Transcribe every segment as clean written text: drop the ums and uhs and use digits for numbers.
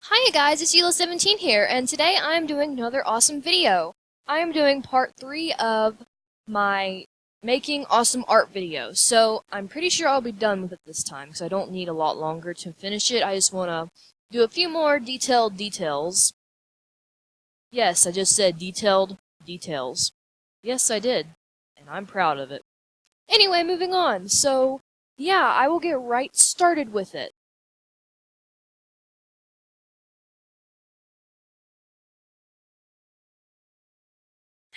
Hiya guys, it's Ela17 here, and today I'm doing another awesome video. I am doing part 3 of my making awesome art video, so I'm pretty sure I'll be done with it this time, because I don't need a lot longer to finish it. I just want to do a few more detailed details. Yes, I just said detailed details. Yes, I did, and I'm proud of it. Anyway, moving on, so yeah, I will get right started with it.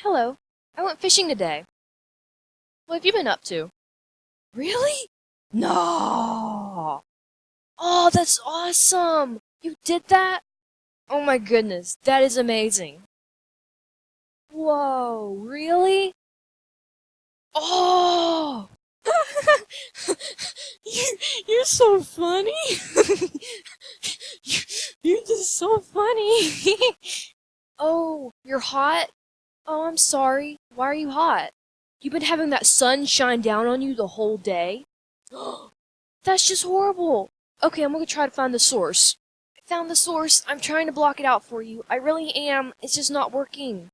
Hello, I went fishing today. What have you been up to? Really? No! Oh, that's awesome! You did that? Oh my goodness, that is amazing. Whoa, really? Oh! you, you're so funny. you, you're just so funny. Oh, you're hot? Oh, I'm sorry. Why are you hot? You've been having that sun shine down on you the whole day? That's just horrible. Okay, I'm gonna try to find the source. I found the source. I'm trying to block it out for you. I really am. It's just not working.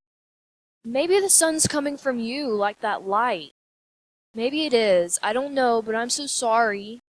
Maybe the sun's coming from you, like that light. Maybe it is. I don't know, but I'm so sorry.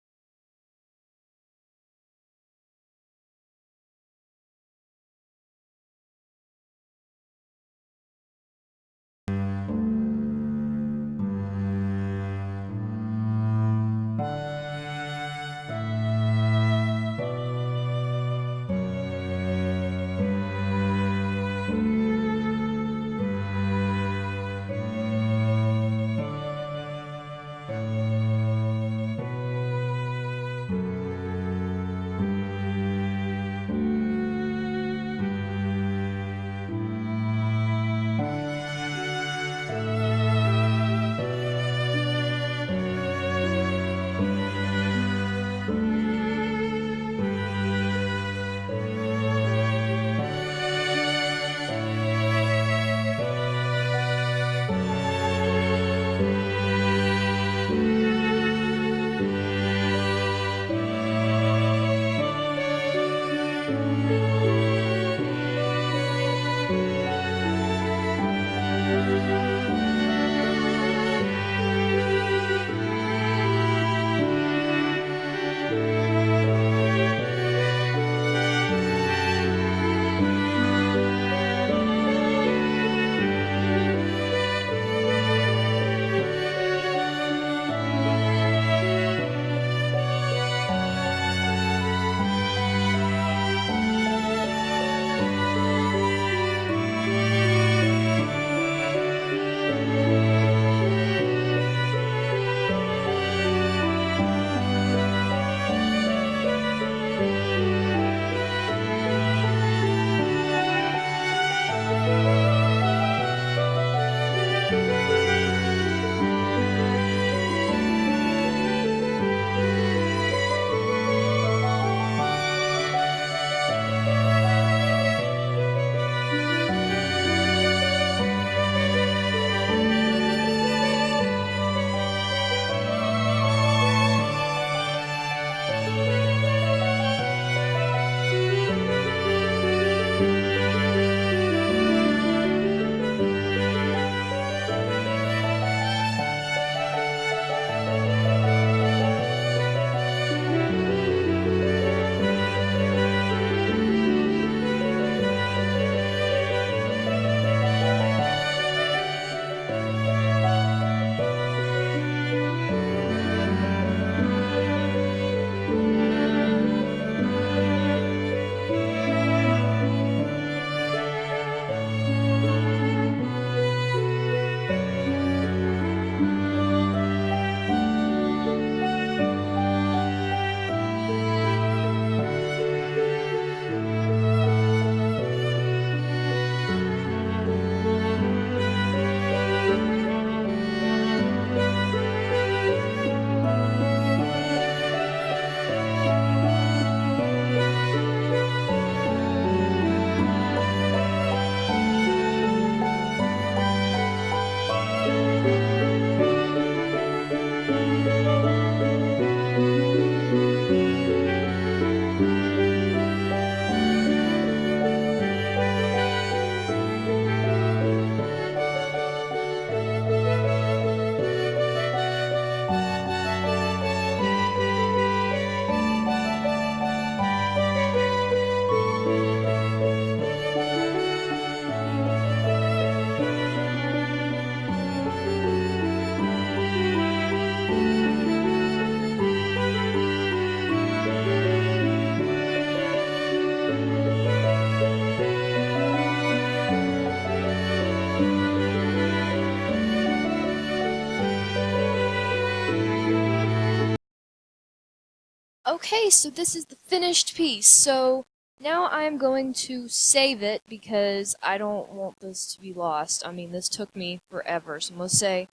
Okay, so this is the finished piece. So now I'm going to save it because I don't want this to be lost. I mean, this took me forever. So I'm going to say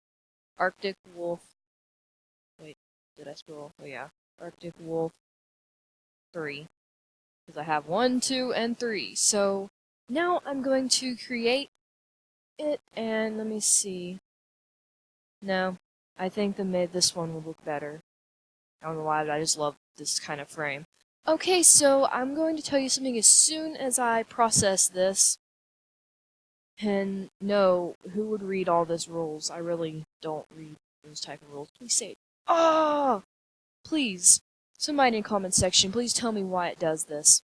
Arctic Wolf. Wait, did I scroll? Oh yeah, Arctic Wolf 3. Because I have 1, 2, and 3. So now I'm going to create it, and let me see. No, I think this one will look better. I don't know why, but I just love this kind of frame. Okay, so I'm going to tell you something as soon as I process this. And no, who would read all those rules? I really don't read those type of rules. Please say it. Oh! Please, somebody in the comment section, please tell me why it does this.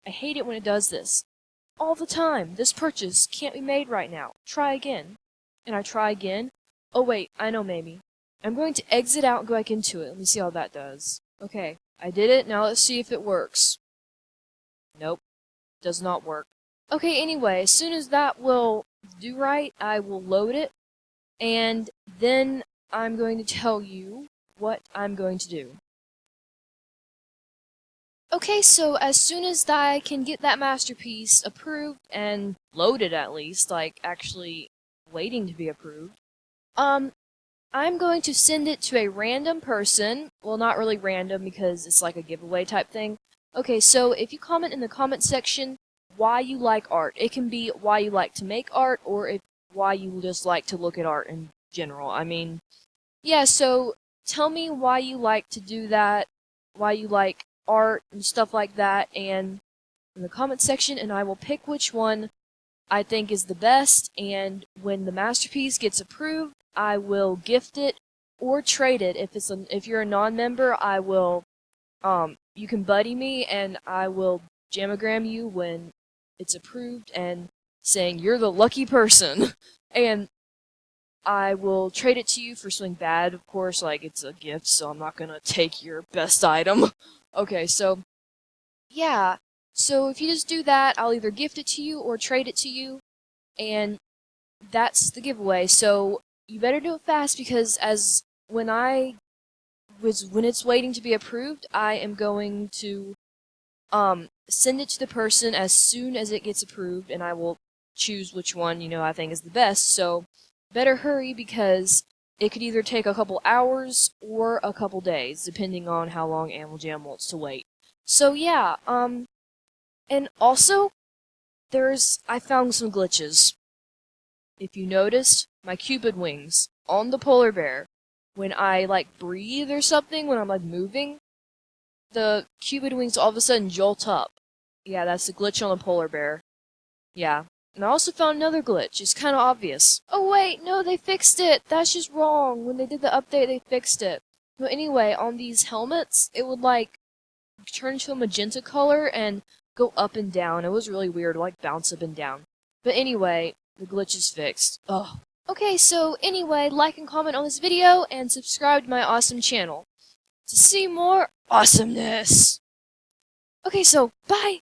I hate it when it does this. All the time. This purchase can't be made right now. Try again. And I try again. Oh wait, I know maybe. I'm going to exit out and go back into it. Let me see how that does. Okay, I did it. Now let's see if it works. Nope. Does not work. Okay, anyway, as soon as that will do right, I will load it. And then I'm going to tell you what I'm going to do. Okay, so as soon as I can get that masterpiece approved and loaded at least, like actually waiting to be approved, I'm going to send it to a random person. Well, not really random because it's like a giveaway type thing. Okay, so if you comment in the comment section why you like art, it can be why you like to make art or why you just like to look at art in general. I mean, yeah, so tell me why you like to do that, why you like art and stuff like that, and in the comment section, and I will pick which one I think is the best, and when the masterpiece gets approved, I will gift it or trade it. If you're a non-member, I will you can buddy me and I will jamagram you when it's approved and saying you're the lucky person. And I will trade it to you for something bad, of course, like it's a gift, so I'm not gonna take your best item. Okay, so yeah. So if you just do that, I'll either gift it to you or trade it to you, and that's the giveaway. So you better do it fast because when it's waiting to be approved, I am going to send it to the person as soon as it gets approved, and I will choose which one I think is the best. So better hurry because it could either take a couple hours or a couple days, depending on how long Animal Jam wants to wait. So yeah, and also I found some glitches. If you noticed, my Cupid wings on the polar bear, when I like breathe or something, when I'm like moving, the Cupid wings all of a sudden jolt up. Yeah, that's a glitch on the polar bear. Yeah. And I also found another glitch. It's kind of obvious. Oh wait, no, they fixed it. That's just wrong. When they did the update, they fixed it. But anyway, on these helmets, it would like turn to a magenta color and go up and down. It was really weird, like bounce up and down. But anyway, the glitch is fixed. Ugh. Okay, so anyway, like and comment on this video and subscribe to my awesome channel to see more awesomeness. Okay, so bye!